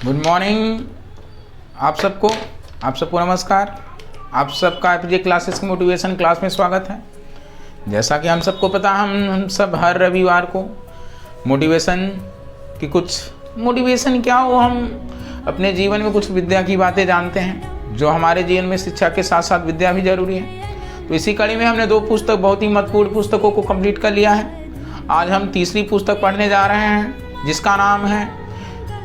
Good morning आप सबको नमस्कार। आप सबका एपीजे क्लासेस की मोटिवेशन क्लास में स्वागत है। जैसा कि हम सबको पता हम सब हर रविवार को मोटिवेशन क्या हो, हम अपने जीवन में कुछ विद्या की बातें जानते हैं जो हमारे जीवन में शिक्षा के साथ साथ विद्या भी जरूरी है। तो इसी कड़ी में हमने 2 पुस्तक बहुत ही महत्वपूर्ण पुस्तकों को कंप्लीट कर लिया है। आज हम तीसरी पुस्तक पढ़ने जा रहे हैं जिसका नाम है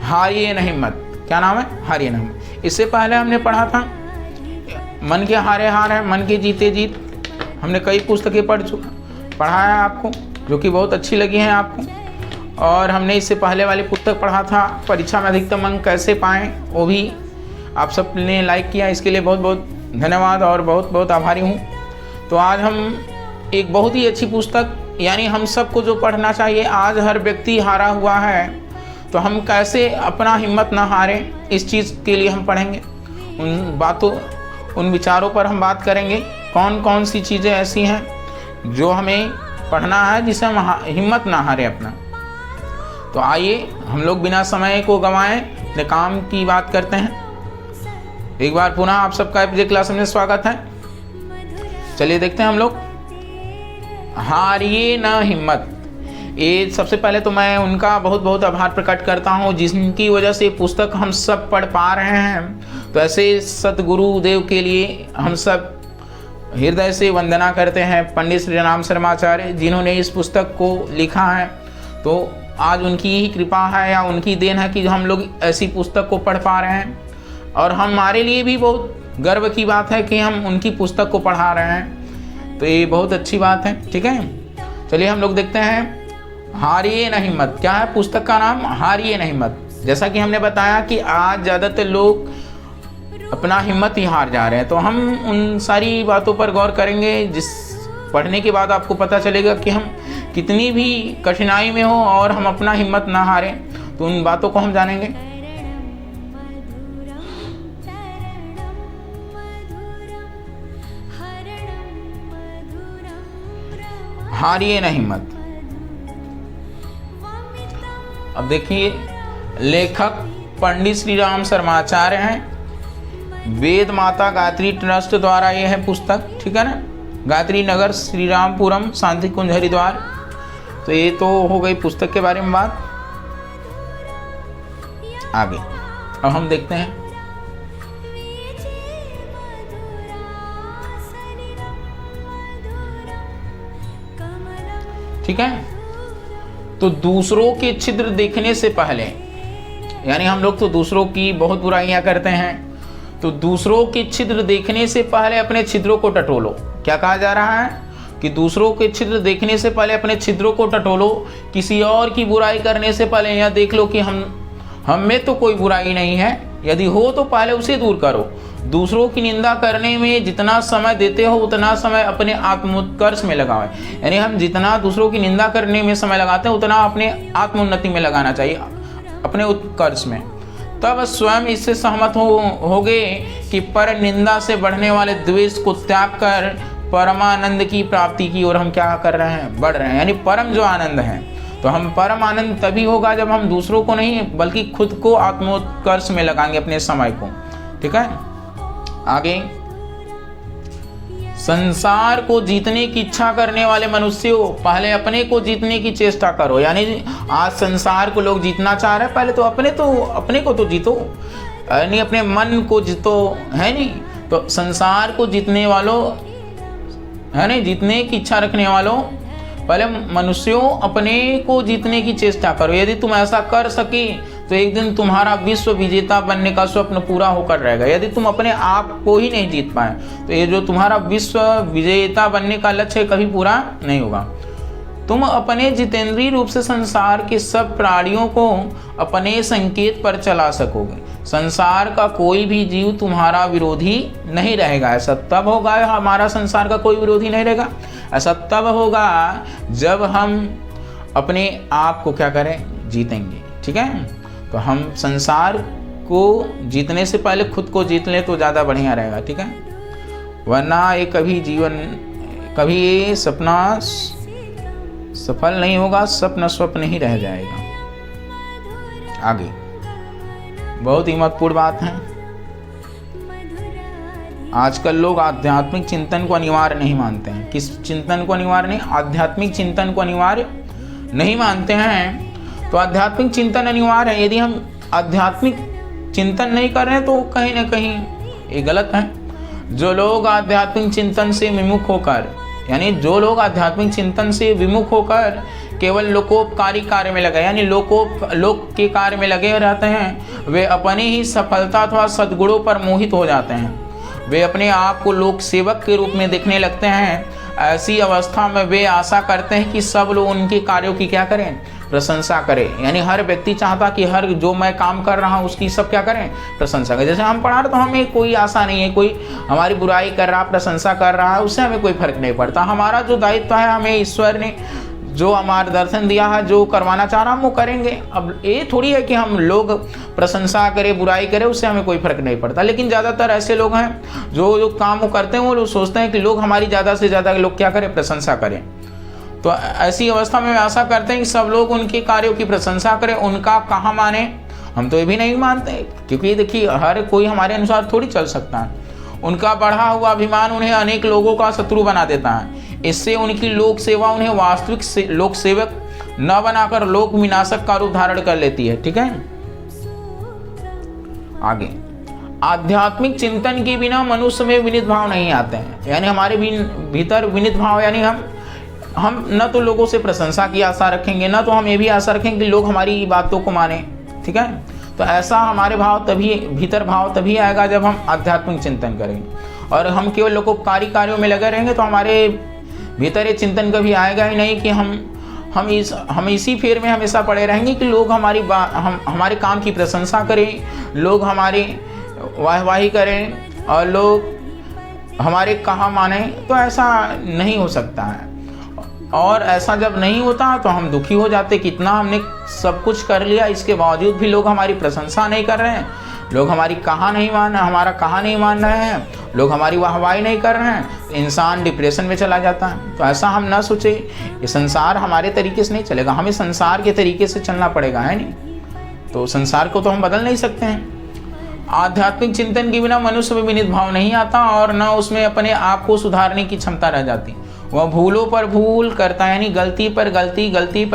हारिए न हिम्मत। क्या नाम है? हारिए न हिम्मत। इससे पहले हमने पढ़ा था मन के हारे हार है, मन के जीते जीत। हमने कई पुस्तकें पढ़ा है आपको, जो कि बहुत अच्छी लगी हैं आपको। और हमने इससे पहले वाली पुस्तक पढ़ा था परीक्षा में अधिकतम अंक कैसे पाएं, वो भी आप सब ने लाइक किया, इसके लिए बहुत बहुत धन्यवाद और बहुत बहुत आभारी हूँ। तो आज हम एक बहुत ही अच्छी पुस्तक, यानी हम सबको जो पढ़ना चाहिए, आज हर व्यक्ति हारा हुआ है तो हम कैसे अपना हिम्मत ना हारें, इस चीज़ के लिए हम पढ़ेंगे। उन विचारों पर हम बात करेंगे। कौन कौन सी चीज़ें ऐसी हैं जो हमें पढ़ना है जिससे हम हिम्मत ना हारें अपना। तो आइए हम लोग बिना समय को गंवाएं अपने काम की बात करते हैं। एक बार पुनः आप सबका एपीजे क्लास में स्वागत है। चलिए देखते हैं हम लोग हारिए न हिम्मत। ये सबसे पहले तो मैं उनका बहुत बहुत आभार प्रकट करता हूँ जिनकी वजह से पुस्तक हम सब पढ़ पा रहे हैं। तो ऐसे सतगुरुदेव के लिए हम सब हृदय से वंदना करते हैं। पंडित श्री राम शर्माचार्य जिन्होंने इस पुस्तक को लिखा है, तो आज उनकी ही कृपा है या उनकी देन है कि हम लोग ऐसी पुस्तक को पढ़ पा रहे हैं। और हमारे लिए भी बहुत गर्व की बात है कि हम उनकी पुस्तक को पढ़ा रहे हैं, तो ये बहुत अच्छी बात है। ठीक है, चलिए हम लोग देखते हैं हारिए न हिम्मत। क्या है पुस्तक का नाम? हारिए न हिम्मत। जैसा कि हमने बताया कि आज ज़्यादातर लोग अपना हिम्मत ही हार जा रहे हैं, तो हम उन सारी बातों पर गौर करेंगे जिस पढ़ने के बाद आपको पता चलेगा कि हम कितनी भी कठिनाई में हो और हम अपना हिम्मत ना हारें, तो उन बातों को हम जानेंगे। हारिए न हिम्मत। अब देखिए, लेखक पंडित श्री राम शर्माचार्य हैं। वेद माता गायत्री ट्रस्ट द्वारा ये है पुस्तक, ठीक है ना। गायत्री नगर, श्री रामपुरम, शांति कुंज, हरिद्वार। तो ये तो हो गई पुस्तक के बारे में बात। आगे अब हम देखते हैं ठीक है। तो दूसरों के छिद्र देखने से पहले, यानी हम लोग तो दूसरों की बहुत बुराइयां करते हैं, तो दूसरों के छिद्र देखने से पहले अपने छिद्रों को टटोलो। क्या कहा जा रहा है कि दूसरों के छिद्र देखने से पहले अपने छिद्रों को टटोलो। किसी और की बुराई करने से पहले यह देख लो कि हम में तो कोई बुराई नहीं है, यदि हो तो पहले उसे दूर करो। दूसरों की निंदा करने में जितना समय देते हो उतना समय अपने आत्मोत्कर्ष में लगाओ। यानी हम जितना दूसरों की निंदा करने में समय लगाते हैं उतना अपने आत्मोन्नति में लगाना चाहिए, अपने उत्कर्ष में। तब स्वयं इससे सहमत होगे कि पर निंदा से बढ़ने वाले द्वेष को त्याग कर परमानंद की प्राप्ति की ओर हम क्या कर रहे हैं? बढ़ रहे हैं। यानी परम जो आनंद है, तो हम परम आनंद तभी होगा जब हम दूसरों को नहीं बल्कि खुद को आत्मोत्कर्ष में लगाएंगे अपने समय को। ठीक है, आगे संसार को जीतने की इच्छा करने वाले मनुष्यों, पहले अपने को जीतने की चेष्टा करो। यानी आज संसार को लोग जीतना चाह रहे हैं, पहले तो अपने को तो जीतो, यानी अपने मन को जीतो, है नहीं। तो संसार को जीतने वालों, है नहीं, जीतने की इच्छा रखने वालों, पहले मनुष्यों अपने को जीतने की चेष्टा करो। यदि तुम ऐसा कर सके तो एक दिन तुम्हारा विश्व विजेता बनने का स्वप्न पूरा होकर रहेगा। यदि तुम अपने आप को ही नहीं जीत पाए तो ये जो तुम्हारा विश्व विजेता बनने का लक्ष्य है कभी पूरा नहीं होगा। तुम अपने जितेंद्रीय रूप से संसार के सब प्राणियों को अपने संकेत पर चला सकोगे। संसार का कोई भी जीव तुम्हारा विरोधी नहीं रहेगा। ऐसा तब होगा, हमारा संसार का कोई विरोधी नहीं रहेगा, ऐसा तब होगा जब हम अपने आप को क्या करें? जीतेंगे। ठीक है, तो हम संसार को जीतने से पहले खुद को जीत लें तो ज़्यादा बढ़िया रहेगा। ठीक है, वरना ये कभी ये सपना सफल नहीं होगा, स्वप्न ही रह जाएगा। आगे बहुत ही महत्वपूर्ण बात है। आजकल लोग आध्यात्मिक चिंतन को अनिवार्य नहीं मानते हैं। किस चिंतन को अनिवार्य नहीं? आध्यात्मिक चिंतन को अनिवार्य नहीं मानते हैं। तो आध्यात्मिक चिंतन अनिवार्य है। यदि हम आध्यात्मिक चिंतन नहीं कर रहे हैं तो कहीं ना कहीं ये गलत है। जो लोग आध्यात्मिक चिंतन से विमुख होकर, यानी जो लोग आध्यात्मिक चिंतन से विमुख होकर केवल लोकोपकारी कार्य में लगे, यानी लोक के कार्य में लगे रहते हैं, वे अपनी ही सफलता अथवा सद्गुणों पर मोहित हो जाते हैं। वे अपने आप को लोक सेवक के रूप में देखने लगते हैं। ऐसी अवस्था में वे आशा करते हैं कि सब लोग उनके कार्यों की क्या करें? प्रशंसा करें। यानी हर व्यक्ति चाहता कि हर जो मैं काम कर रहा हूँ उसकी सब क्या करें? प्रशंसा करें। जैसे हम पढ़ा रहे तो हमें कोई आशा नहीं है, कोई हमारी बुराई कर रहा, प्रशंसा कर रहा है, उससे हमें कोई फर्क नहीं पड़ता। हमारा जो दायित्व है, हमें ईश्वर ने जो हमारा दर्शन दिया है, जो करवाना चाह रहा हम वो करेंगे। अब ये थोड़ी है कि हम लोग प्रशंसा करें, बुराई करें, उससे हमें कोई फर्क नहीं पड़ता। लेकिन ज़्यादातर ऐसे लोग हैं जो काम वो करते हैं वो लोग सोचते हैं कि लोग हमारी ज़्यादा से ज़्यादा लोग क्या करें? प्रशंसा करें। तो ऐसी अवस्था में आशा करते हैं कि सब लोग उनके कार्यों की प्रशंसा करें, उनका कहा माने। हम तो ये भी नहीं मानते, क्योंकि देखिए हर कोई हमारे अनुसार थोड़ी चल सकता है। उनका बढ़ा हुआ अभिमान उन्हें अनेक लोगों का शत्रु बना देता है। इससे उनकी लोक सेवा उन्हें वास्तविक लोक सेवक न बनाकर लोक विनाशक का रूप धारण कर लेती है। ठीक है, आगे आध्यात्मिक चिंतन के बिना मनुष्य में विनीत भाव नहीं आते हैं। यानी हमारे भीतर विनीत भाव, यानी हम न तो लोगों से प्रशंसा की आशा रखेंगे, न तो हम ये भी आशा रखेंगे कि लोग हमारी बातों को माने। ठीक है, तो ऐसा हमारे भीतर भाव तभी आएगा जब हम आध्यात्मिक चिंतन करेंगे। और हम केवल लोकोपकारी कार्यों में लगे रहेंगे तो हमारे भीतर ये चिंतन कभी आएगा ही नहीं कि हम इसी फेर में हमेशा पड़े रहेंगे कि लोग हमारे काम की प्रशंसा करें, लोग हमारी वाहवाही करें और लोग हमारे कहा माने। तो ऐसा नहीं हो सकता है। और ऐसा जब नहीं होता तो हम दुखी हो जाते कि इतना हमने सब कुछ कर लिया, इसके बावजूद भी लोग हमारी प्रशंसा नहीं कर रहे हैं, लोग हमारा कहा नहीं मान रहे हैं, लोग हमारी वाहवाही नहीं कर रहे हैं। इंसान डिप्रेशन में चला जाता है। तो ऐसा हम ना सोचे। ये संसार हमारे तरीके से नहीं चलेगा, हमें संसार के तरीके से चलना पड़ेगा, है नहीं? तो संसार को तो हम बदल नहीं सकते हैं। आध्यात्मिक चिंतन के बिना मनुष्य में विनीत भाव नहीं आता और न उसमें अपने आप को सुधारने की क्षमता रह जाती। वह भूलों पर भूल करता, यानी गलती पर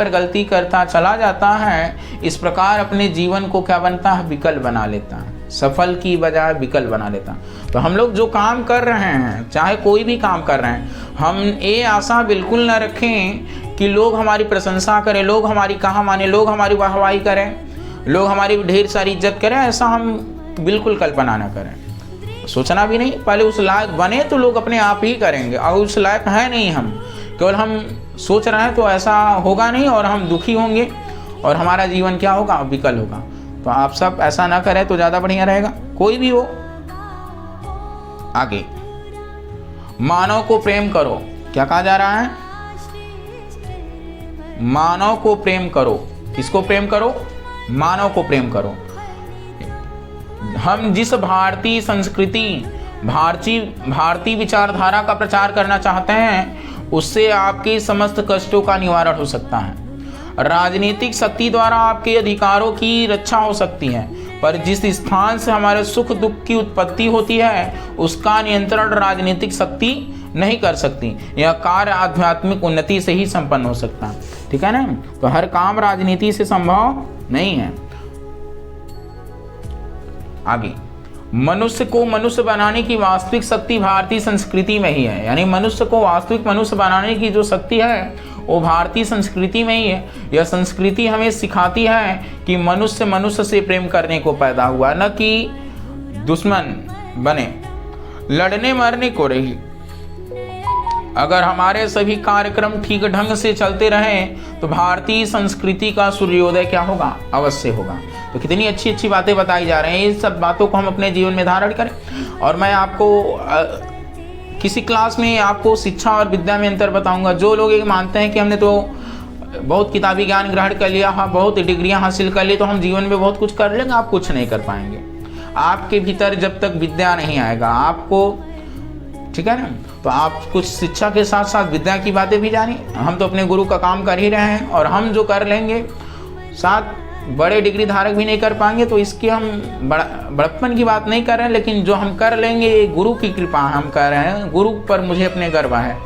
गलती करता चला जाता है। इस प्रकार अपने जीवन को क्या बनता है? विकल बना लेता है। सफल की बजाय विकल बना लेता। तो हम लोग जो काम कर रहे हैं, चाहे कोई भी काम कर रहे हैं, हम ये आशा बिल्कुल न रखें कि लोग हमारी प्रशंसा करें, लोग हमारी कहा माने, लोग हमारी वाहवाही करें, लोग हमारी ढेर सारी इज्जत करें। ऐसा हम बिल्कुल कल्पना न करें, सोचना भी नहीं। पहले उस लायक बने तो लोग अपने आप ही करेंगे, और उस लायक है नहीं हम, केवल हम सोच रहे हैं तो ऐसा होगा नहीं और हम दुखी होंगे और हमारा जीवन क्या होगा? विकल होगा। तो आप सब ऐसा ना करें तो ज़्यादा बढ़िया रहेगा, कोई भी हो। आगे मानव को प्रेम करो। क्या कहा जा रहा है? मानव को प्रेम करो। किसको प्रेम करो? मानव को प्रेम करो। हम जिस भारतीय संस्कृति, भारतीय विचारधारा का प्रचार करना चाहते हैं, उससे आपके समस्त कष्टों का निवारण हो सकता है। राजनीतिक शक्ति द्वारा आपके अधिकारों की रक्षा हो सकती है, पर जिस स्थान से हमारे सुख दुख की उत्पत्ति होती है उसका नियंत्रण राजनीतिक शक्ति नहीं कर सकती। यह कार्य आध्यात्मिक उन्नति से ही संपन्न हो सकता है। ठीक है ना? तो हर काम राजनीति से संभव नहीं है। आगे मनुष्य को मनुष्य बनाने की वास्तविक शक्ति भारतीय संस्कृति में ही है। यानी मनुष्य को वास्तविक मनुष्य बनाने की जो शक्ति है वो भारतीय संस्कृति में ही है। यह संस्कृति हमें सिखाती है कि मनुष्य मनुष्य से प्रेम करने को पैदा हुआ, न कि दुश्मन बने, लड़ने मरने को रही। अगर हमारे सभी कार्यक्रम ठीक ढंग से चलते रहें तो भारतीय संस्कृति का सूर्योदय क्या होगा? अवश्य होगा। तो कितनी अच्छी अच्छी बातें बताई जा रही हैं। इन सब बातों को हम अपने जीवन में धारण करें। और मैं आपको किसी क्लास में आपको शिक्षा और विद्या में अंतर बताऊंगा। जो लोग ये मानते हैं कि हमने तो बहुत किताबी ज्ञान ग्रहण कर लिया, हाँ बहुत डिग्रियां हासिल कर ली तो हम जीवन में बहुत कुछ कर लेंगे, आप कुछ नहीं कर पाएंगे। आपके भीतर जब तक विद्या नहीं आएगा आपको, ठीक है ना, तो आप कुछ शिक्षा के साथ साथ विद्या की बातें भी जानिए। हम तो अपने गुरु का काम कर ही रहे हैं और हम जो कर लेंगे साथ बड़े डिग्री धारक भी नहीं कर पाएंगे, तो इसकी हम बड़प्पन की बात नहीं कर रहे हैं, लेकिन जो हम कर लेंगे ये गुरु की कृपा हम कर रहे हैं। गुरु पर मुझे अपने गर्व है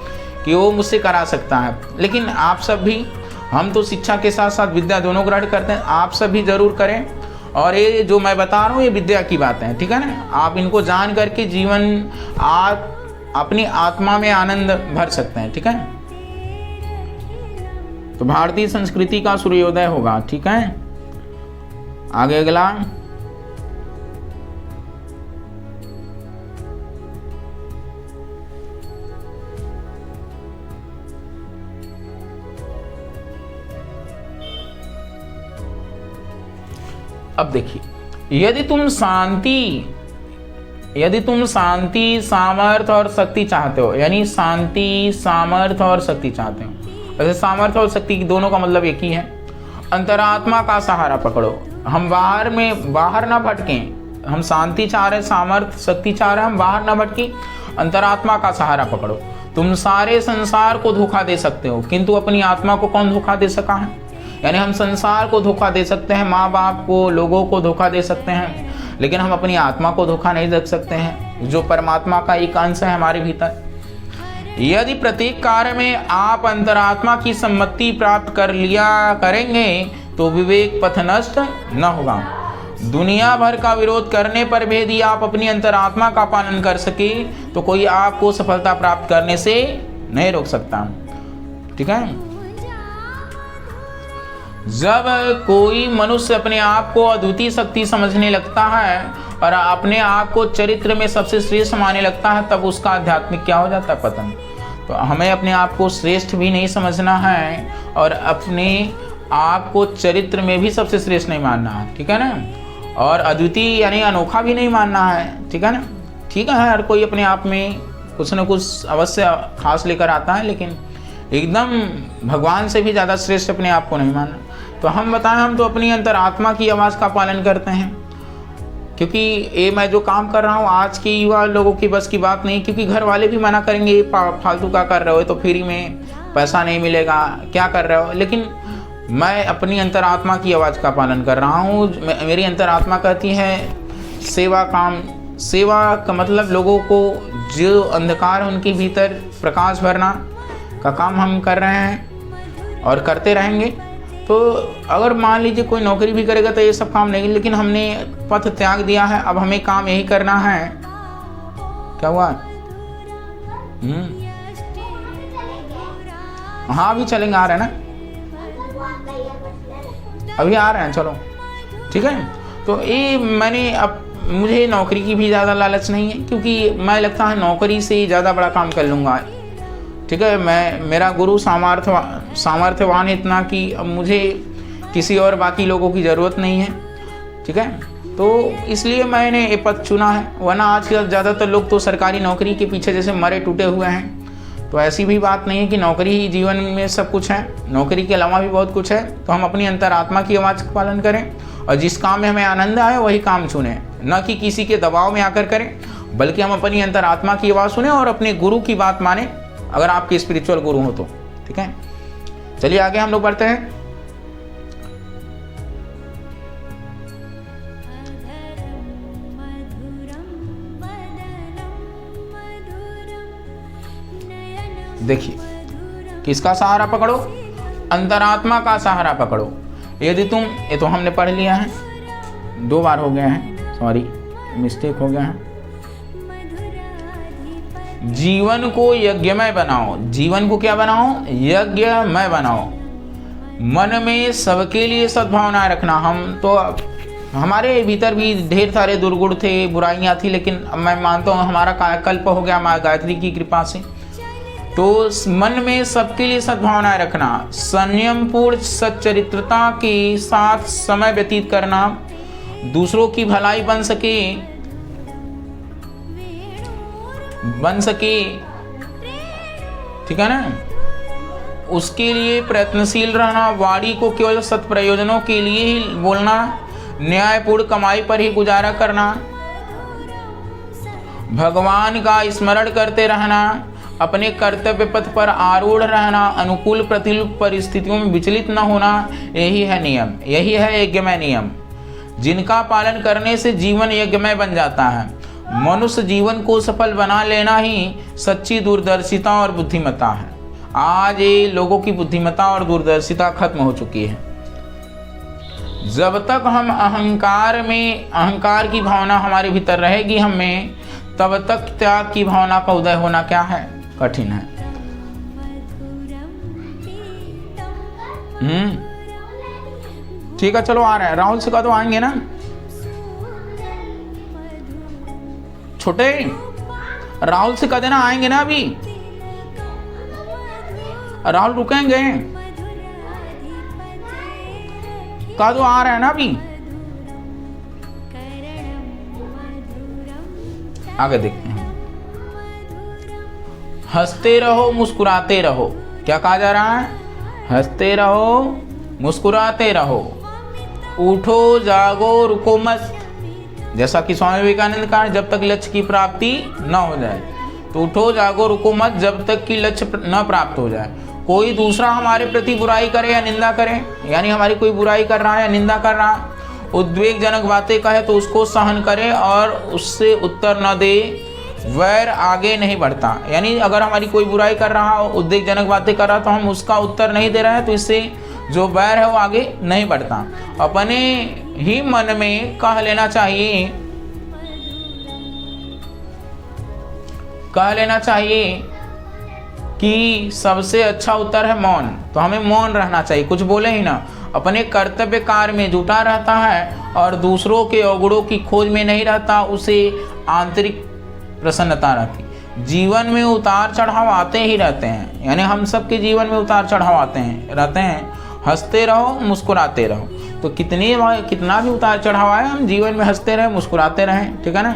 कि वो मुझसे करा सकता है। लेकिन आप सब भी, हम तो शिक्षा के साथ साथ विद्या दोनों ग्रहण करते हैं, आप सब भी जरूर करें। और ये जो मैं बता रहा हूँ ये विद्या की बातें हैं, ठीक है ना। आप इनको जान करके जीवन आप अपनी आत्मा में आनंद भर सकते हैं, ठीक है। तो भारतीय संस्कृति का सूर्योदय होगा, ठीक है। आगे अगला, अब देखिए, यदि तुम शांति, सामर्थ्य और शक्ति चाहते हो, यानी शांति, सामर्थ्य और शक्ति चाहते हो। वैसे सामर्थ्य और शक्ति दोनों का मतलब एक ही है। अंतरात्मा का सहारा पकड़ो। हम बाहर ना भटकें। हम शांति चाह रहे, सामर्थ्य, शक्ति चाह रहे, हम बाहर ना भटकें, अंतरात्मा का सहारा पकड़ो। तुम सारे संसार को धोखा दे सकते हो, किंतु अपनी आत्मा को कौन धोखा दे सका है। यानी हम संसार को धोखा दे सकते हैं, माँ बाप को, लोगों को धोखा दे सकते हैं, लेकिन हम अपनी आत्मा को धोखा नहीं दे सकते हैं, जो परमात्मा का एक अंश है हमारे भीतर। यदि प्रत्येक कार्य में आप अंतरात्मा की सम्मति प्राप्त कर लिया करेंगे तो विवेक पथ नष्ट न होगा। दुनिया भर का विरोध करने पर भी यदि आप अपनी अंतरात्मा का पालन कर सके तो कोई आपको सफलता प्राप्त करने से नहीं रोक सकता, ठीक है। जब कोई मनुष्य अपने आप को अद्वितीय शक्ति समझने लगता है और अपने आप को चरित्र में सबसे श्रेष्ठ मानने लगता है, तब उसका आध्यात्मिक क्या हो जाता है, पतन। तो हमें अपने आप को श्रेष्ठ भी नहीं समझना है और अपने आप को चरित्र में भी सबसे श्रेष्ठ नहीं मानना है, ठीक है ना। और अद्वितीय यानी अनोखा भी नहीं मानना है, ठीक है ना। ठीक है, हर कोई अपने आप में कुछ न कुछ अवश्य खास लेकर आता है, लेकिन एकदम भगवान से भी ज़्यादा श्रेष्ठ अपने आप को नहीं मानना। तो हम बताएं, हम तो अपनी अंतरात्मा की आवाज़ का पालन करते हैं, क्योंकि ये मैं जो काम कर रहा हूँ आज के युवा लोगों की बस की बात नहीं, क्योंकि घर वाले भी मना करेंगे, ये फालतू का कर रहे हो, तो फ्री में पैसा नहीं मिलेगा, क्या कर रहे हो। लेकिन मैं अपनी अंतरात्मा की आवाज़ का पालन कर रहा हूँ। मेरी अंतरात्मा कहती है सेवा काम। सेवा का मतलब लोगों को जो अंधकार है उनके भीतर प्रकाश भरना का काम हम कर रहे हैं और करते रहेंगे। तो अगर मान लीजिए कोई नौकरी भी करेगा तो ये सब काम नहीं, लेकिन हमने पथ त्याग दिया है, अब हमें काम यही करना है। क्या हुआ? हाँ अभी चलेंगे, आ रहे हैं ना, अभी आ रहे हैं, चलो ठीक है। तो ये मैंने अब मुझे नौकरी की भी ज़्यादा लालच नहीं है, क्योंकि मैं लगता है नौकरी से ज़्यादा बड़ा काम कर लूँगा, ठीक है। मेरा गुरु सामर्थ्यवान है इतना कि अब मुझे किसी और बाकी लोगों की ज़रूरत नहीं है, ठीक है। तो इसलिए मैंने ये पद चुना है, वरना आज के ज़्यादातर लोग तो सरकारी नौकरी के पीछे जैसे मरे टूटे हुए हैं। तो ऐसी भी बात नहीं है कि नौकरी ही जीवन में सब कुछ है, नौकरी के अलावा भी बहुत कुछ है। तो हम अपनी अंतरात्मा की आवाज़ का पालन करें और जिस काम में हमें आनंद आए वही काम चुनें, न कि किसी के दबाव में आकर करें, बल्कि हम अपनी अंतरात्मा की आवाज़ सुने और अपने गुरु की बात माने, अगर आपके स्पिरिचुअल गुरु हो तो, ठीक है। चलिए आगे हम लोग बढ़ते हैं। देखिए, किसका सहारा पकड़ो? अंतरात्मा का सहारा पकड़ो। यदि तुम, ये तो हमने पढ़ लिया है, 2 बार हो गया है, सॉरी मिस्टेक हो गया है। जीवन को यज्ञमय बनाओ। जीवन को क्या बनाओ? यज्ञमय बनाओ। मन में सबके लिए सद्भावनाएं रखना। हम तो हमारे भीतर भी ढेर सारे दुर्गुण थे, बुराइयां थी, लेकिन मैं मानता हूँ हमारा कायाकल्प हो गया माँ गायत्री की कृपा से। तो मन में सबके लिए सद्भावनाएं रखना, संयम पूर्ण सच्चरित्रता के साथ समय व्यतीत करना, दूसरों की भलाई बन सके, ठीक है ना, उसके लिए प्रयत्नशील रहना, वाणी को केवल सत्प्रयोजनों के लिए ही बोलना, न्यायपूर्ण कमाई पर ही गुजारा करना, भगवान का स्मरण करते रहना, अपने कर्तव्य पथ पर आरूढ़ रहना, अनुकूल प्रतिकूल परिस्थितियों में विचलित न होना, यही है नियम, यही है यज्ञमय नियम, जिनका पालन करने से जीवन यज्ञमय बन जाता है। मनुष्य जीवन को सफल बना लेना ही सच्ची दूरदर्शिता और बुद्धिमत्ता है। आज ये लोगों की बुद्धिमत्ता और दूरदर्शिता खत्म हो चुकी है। जब तक हम अहंकार की भावना हमारे भीतर रहेगी हमें, तब तक त्याग की भावना का उदय होना क्या है, कठिन है। ठीक है, चलो आ रहे हैं। राहुल से कहा तो आएंगे ना छोटे, राहुल से कह देना आएंगे ना अभी। राहुल रुकेंगे, कहा तो आ रहे हैं ना अभी। आगे देखते हैं। हंसते रहो मुस्कुराते रहो, क्या कहा जा रहा है? हंसते रहो मुस्कुराते रहो, उठो जागो रुको मत। जैसा कि स्वामी विवेकानंद कहा, जब तक लक्ष्य की प्राप्ति न हो जाए, तो उठो जागो रुको मत जब तक कि लक्ष्य न प्राप्त हो जाए। कोई दूसरा हमारे प्रति बुराई करे या निंदा करे, यानी हमारी कोई बुराई कर रहा है या निंदा कर रहा है, उद्वेगजनक बातें कहे तो उसको सहन करे और उससे उत्तर न दे, वैर आगे नहीं बढ़ता। यानी अगर हमारी कोई बुराई कर रहा हो, उद्वेगजनक बातें कर रहा, तो हम उसका उत्तर नहीं दे रहे हैं, तो इससे जो वैर है वो आगे नहीं बढ़ता। अपने ही मन में कह लेना चाहिए कि सबसे अच्छा उत्तर है मौन, तो हमें मौन रहना चाहिए, कुछ बोले ही ना। अपने कर्तव्य कार्य में जुटा रहता है और दूसरों के अवगुणों की खोज में नहीं रहता, उसे आंतरिक प्रसन्नता रहती। जीवन में उतार चढ़ाव आते ही रहते हैं, यानी हम सबके जीवन में उतार चढ़ाव रहते हैं। हंसते रहो मुस्कुराते रहो, तो कितना भी उतार चढ़ाव आए, हम जीवन में हंसते रहें मुस्कुराते रहें, ठीक है ना।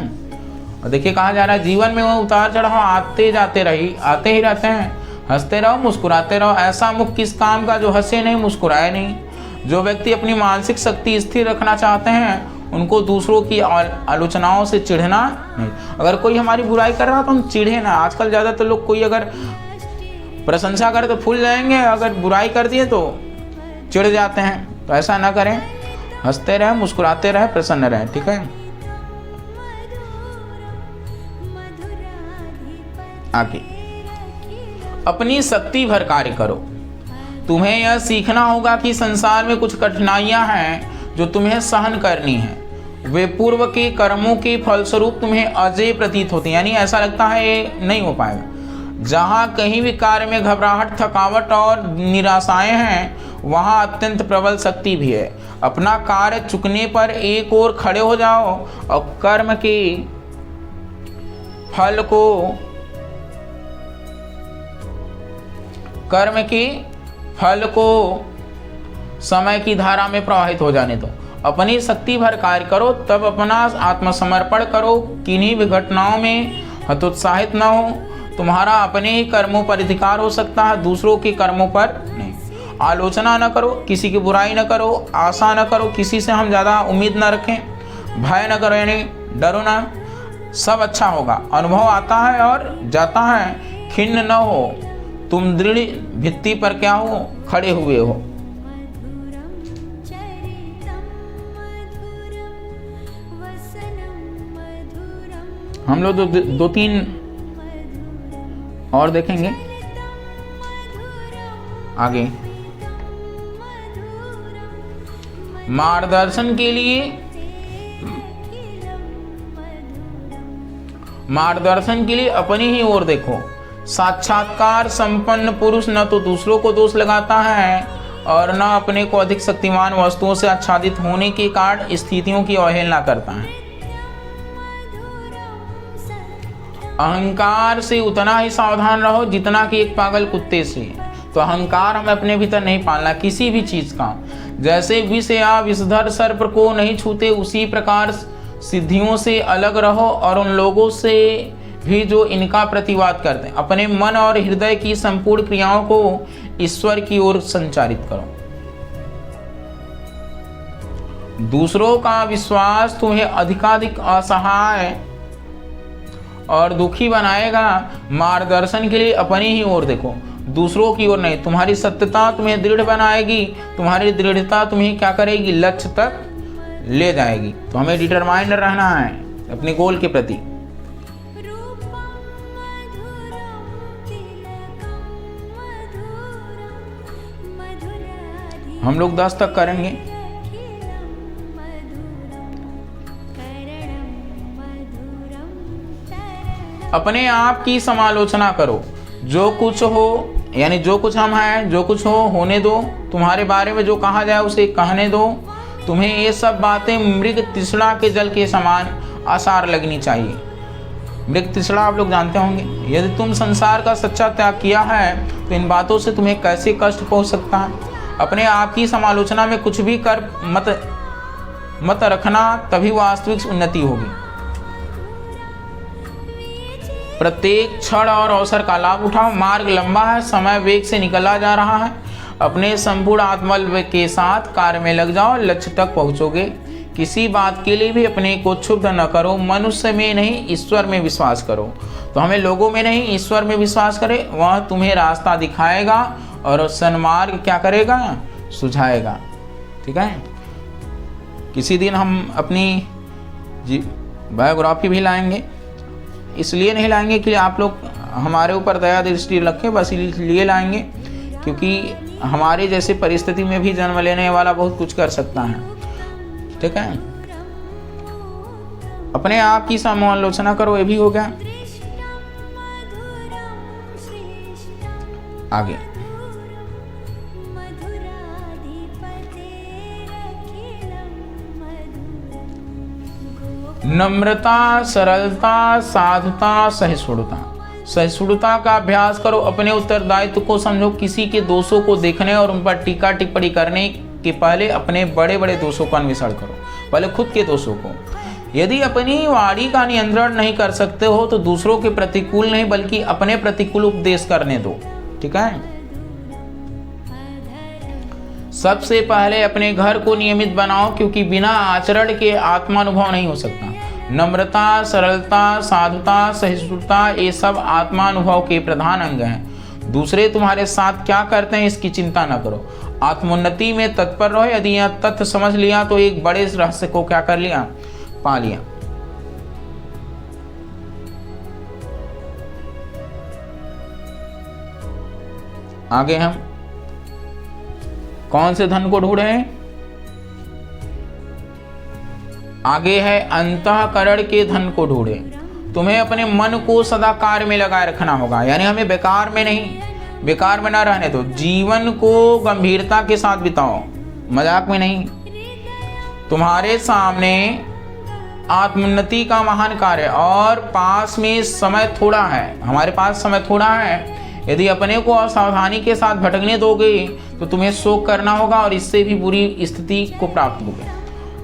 और देखिए कहा जा रहा है जीवन में वो उतार चढ़ाव आते ही रहते हैं। हंसते रहो मुस्कुराते रहो। ऐसा मुख किस काम का जो हंसे नहीं मुस्कुराए नहीं। जो व्यक्ति अपनी मानसिक शक्ति स्थिर रखना चाहते हैं, उनको दूसरों की आलोचनाओं से चिढ़ना नहीं। अगर कोई हमारी बुराई कर रहा है तो हम चिढ़े ना। आजकल ज़्यादातर लोग कोई अगर प्रशंसा करे तो फूल जाएंगे, अगर बुराई कर दिए तो चिढ़ जाते हैं। तो ऐसा ना करें, हंसते रहें मुस्कुराते रहें, प्रसन्न रहें, ठीक है। आगे, अपनी शक्ति भर कार्य करो। तुम्हें यह सीखना होगा कि संसार में कुछ कठिनाइयां हैं जो तुम्हें सहन करनी है। वे पूर्व के कर्मों के फलस्वरूप तुम्हें अजय प्रतीत होती हैं, यानी ऐसा लगता है ये नहीं हो पाएगा। जहाँ कहीं भी कार्य में घबराहट, थकावट और निराशाएं हैं, वहाँ अत्यंत प्रबल शक्ति भी है। अपना कार्य चुकने पर एक ओर खड़े हो जाओ और कर्म के फल को समय की धारा में प्रवाहित हो जाने दो। अपनी शक्ति भर कार्य करो, तब अपना आत्मसमर्पण करो। किन्हीं भी घटनाओं में हतोत्साहित न हो। तुम्हारा अपने ही कर्मों पर अधिकार हो सकता है, दूसरों के कर्मों पर नहीं। आलोचना न करो, किसी की बुराई न करो, आशा न करो, किसी से हम ज़्यादा उम्मीद न रखें, भय न करो, यानी डरो ना। सब अच्छा होगा, अनुभव आता है और जाता है। खिन्न न हो, तुम दृढ़ भित्ति पर क्या हो, खड़े हुए हो। हम लोग दो तीन और देखेंगे आगे। मार्गदर्शन के लिए अपनी ही ओर देखो। साक्षात्कार संपन्न पुरुष न तो दूसरों को दोष लगाता है और न अपने को अधिक शक्तिमान वस्तुओं से आच्छादित होने के कारण स्थितियों की अवहेलना करता है। अहंकार से उतना ही सावधान रहो जितना कि एक पागल कुत्ते से। तो अहंकार हमें अपने भीतर नहीं पालना किसी भी चीज का। जैसे विष या विषधर सर्प को नहीं छूते, उसी प्रकार सिद्धियों से अलग रहो और उन लोगों से भी जो इनका प्रतिवाद करते हैं। अपने मन और हृदय की संपूर्ण क्रियाओं को ईश्वर की ओर संचारित करो। दूसरों का विश्वास तुम्हें अधिकाधिक असहाय और दुखी बनाएगा। मार्गदर्शन के लिए अपनी ही ओर देखो, दूसरों की ओर नहीं। तुम्हारी सत्यता तुम्हें दृढ़ बनाएगी, तुम्हारी दृढ़ता तुम्हें क्या करेगी, लक्ष्य तक ले जाएगी। तो हमें डिटरमाइंड रहना है अपने गोल के प्रति। हम लोग 10 तक करेंगे। अपने आप की समालोचना करो। जो कुछ हो, यानी जो कुछ हम हैं, जो कुछ हो होने दो। तुम्हारे बारे में जो कहा जाए उसे कहने दो। तुम्हें ये सब बातें मृग तृष्णा के जल के समान आसार लगनी चाहिए। मृग तृष्णा आप लोग जानते होंगे। यदि तुम संसार का सच्चा त्याग किया है तो इन बातों से तुम्हें कैसे कष्ट पहुंच सकता है। अपने आप की समालोचना में कुछ भी कर मत रखना, तभी वास्तविक उन्नति होगी। प्रत्येक क्षण और अवसर का लाभ उठाओ। मार्ग लंबा है, समय वेग से निकला जा रहा है। अपने संपूर्ण आत्मबल के साथ कार्य में लग जाओ, लक्ष्य तक पहुंचोगे। किसी बात के लिए भी अपने को क्षुब्ध न करो। मनुष्य में नहीं, ईश्वर में विश्वास करो। तो हमें लोगों में नहीं, ईश्वर में विश्वास करें। वह तुम्हें रास्ता दिखाएगा और सन्मार्ग क्या करेगा, सुझाएगा। ठीक है। किसी दिन हम अपनी बायोग्राफी भी लाएंगे। इसलिए नहीं लाएंगे कि आप लोग हमारे ऊपर दया दृष्टि रखें, बस इसलिए लाएंगे क्योंकि हमारे जैसे परिस्थिति में भी जन्म लेने वाला बहुत कुछ कर सकता है। ठीक है। अपने आप की समालोचना करो, ये भी हो गया। आगे नम्रता, सरलता, साधुता, सहिष्णुता। सहिष्णुता का अभ्यास करो। अपने उत्तरदायित्व को समझो। किसी के दोषों को देखने और उन पर टीका टिप्पणी करने के पहले अपने बड़े बड़े दोषों का अन्वेषण करो, पहले खुद के दोषों को। यदि अपनी वाणी का नियंत्रण नहीं कर सकते हो तो दूसरों के प्रतिकूल नहीं बल्कि अपने प्रतिकूल उपदेश करने दो। ठीक है। सबसे पहले अपने घर को नियमित बनाओ, क्योंकि बिना आचरण के आत्मानुभव नहीं हो सकता। नम्रता, सरलता, साधुता, सहिष्णुता, ये सब आत्मानुभव के प्रधान अंग हैं। दूसरे तुम्हारे साथ क्या करते हैं इसकी चिंता न करो, आत्मोन्नति में तत्पर रहो। यदि यह तथ्य समझ लिया तो एक बड़े रहस्य को क्या कर लिया, पा लिया। आगे हम कौन से धन को ढूंढे? आगे है अंतःकरण के धन को ढूंढे। तुम्हें अपने मन को सदा कार्य में लगाए रखना होगा, यानी हमें बेकार में नहीं, बेकार में ना रहने दो। जीवन को गंभीरता के साथ बिताओ, मजाक में नहीं। तुम्हारे सामने आत्मोन्नति का महान कार्य और पास में समय थोड़ा है। हमारे पास समय थोड़ा है। यदि अपने को असावधानी के साथ भटकने दोगे तो तुम्हें शोक करना होगा और इससे भी बुरी स्थिति को प्राप्त होगे।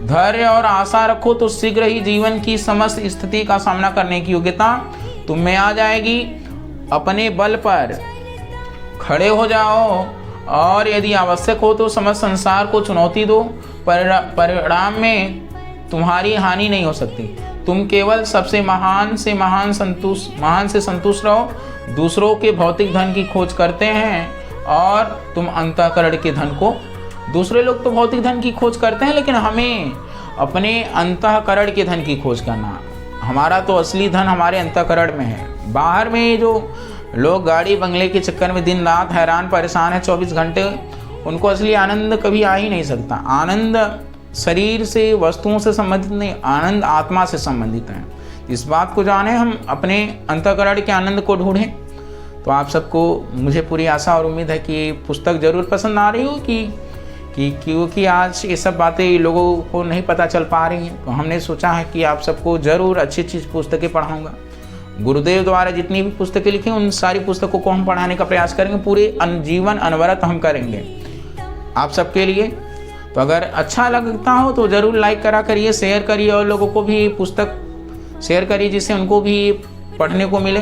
धैर्य और आशा रखो तो शीघ्र ही जीवन की समस्त स्थिति का सामना करने की योग्यता तुम में आ जाएगी। अपने बल पर खड़े हो जाओ और यदि आवश्यक हो तो समस्त संसार को चुनौती दो। परिणाम में तुम्हारी हानि नहीं हो सकती। तुम केवल सबसे महान से संतुष्ट रहो। दूसरों के भौतिक धन की खोज करते हैं और तुम अंतःकरण के धन को, दूसरे लोग तो भौतिक धन की खोज करते हैं लेकिन हमें अपने अंतःकरण के धन की खोज करना। हमारा तो असली धन हमारे अंतःकरण में है। बाहर में जो लोग गाड़ी बंगले के चक्कर में दिन रात हैरान परेशान है 24 घंटे, उनको असली आनंद कभी आ ही नहीं सकता। आनंद शरीर से, वस्तुओं से संबंधित नहीं, आनंद आत्मा से संबंधित है। इस बात को जाने, हम अपने अंतःकरण के आनंद को ढूंढें। तो आप सबको मुझे पूरी आशा और उम्मीद है कि पुस्तक जरूर पसंद आ रही हो क्योंकि आज ये सब बातें लोगों को नहीं पता चल पा रही हैं। तो हमने सोचा है कि आप सबको जरूर अच्छी पुस्तकें पढ़ाऊँगा। गुरुदेव द्वारा जितनी भी पुस्तकें लिखी उन सारी पुस्तकों को हम पढ़ाने का प्रयास करेंगे। पूरे जीवन अनवरत हम करेंगे आप सबके लिए। तो अगर अच्छा लगता हो तो ज़रूर लाइक करिए, शेयर करिए और लोगों को भी पुस्तक शेयर करिए जिससे उनको भी पढ़ने को मिले,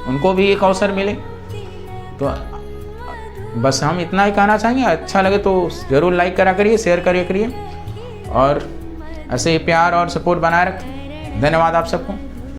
उनको भी एक अवसर मिले। तो बस हम इतना ही कहना चाहेंगे। अच्छा लगे तो ज़रूर लाइक करिए, शेयर करिए और ऐसे ही प्यार और सपोर्ट बनाए रखें। धन्यवाद आप सबको।